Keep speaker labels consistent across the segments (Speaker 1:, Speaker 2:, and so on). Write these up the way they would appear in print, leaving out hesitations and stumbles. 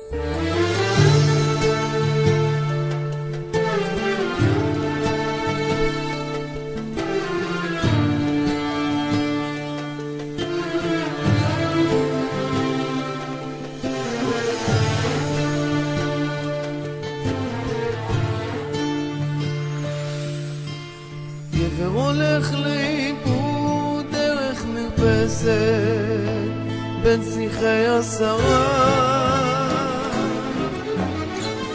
Speaker 1: גבר הולך לאיבוד דרך מרפסת בין שיחי השרה,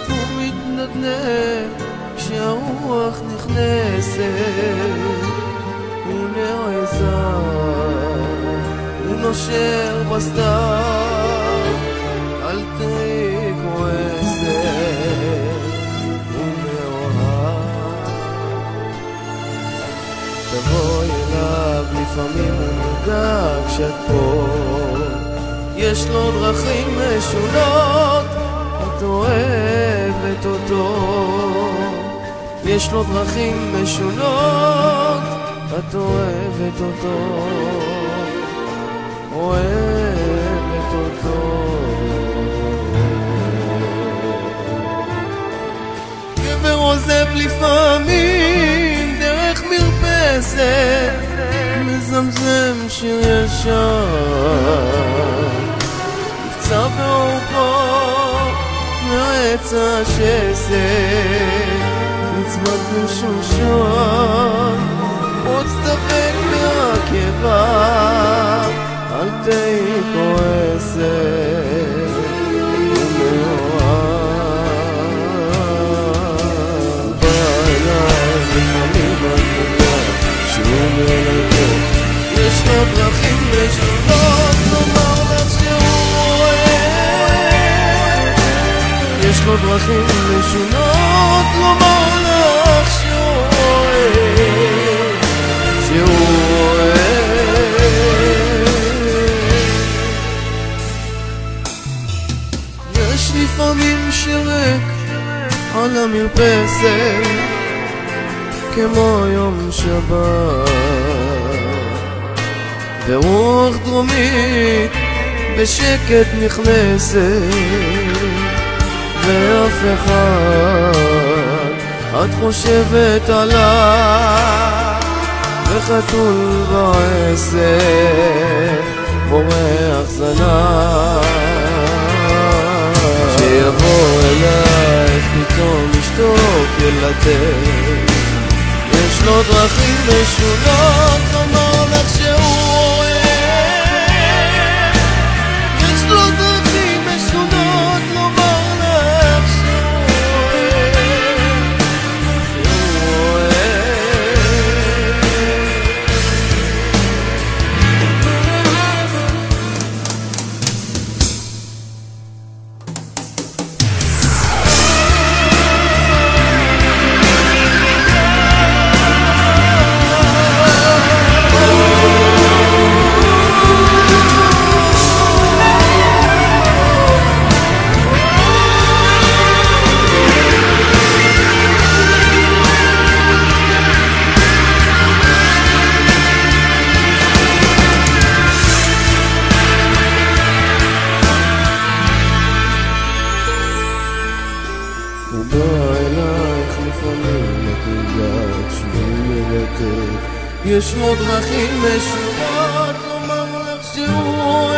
Speaker 1: הוא מתנדנד כשהרוח נכנסת, הוא נעזר, הוא נושר בסתיו, אל תהי כועסת, תבואי אליו, לפעמים הוא נרגע כשאת פה, יש לו דרכים משונות, את אוהבת אותו, יש לו דרכים משונות, את אוהבת אותו, אוהבת אותו. גבר עוזב לפעמים דרך מרפסת, מזמזם שיר ישר, נפצע בעורפו מעץ השסת, נצמד משושון, עוד דבק מהקיבה, אל תהי כועסת, הוא מאוהב. בא אליי לפעמים בנקודה שהוא מלכת, יש לו דרכים משונות לומר לך שהוא אוהב, יש לו דרכים משונות לומר לך שהוא אוהב, שהוא אוהב. יש לפעמים שרק על המרפסת כמו יום שבת, ורוח דרומית בשקט נכנסת, ואף אחד את חושבת עליו, וחתול בעסק בורח זנב, שיבוא אלייך פתאום ישתוק ילדך, יש לו דרכים משונות לומר לך שהוא אוהב, יש לו דרכים משונות לומר לך שהוא אוהב, שהוא הוא בא אלייך לפעמים את נרגעת שהוא מלכת, יש לו דרכים משונות לומר לך שהוא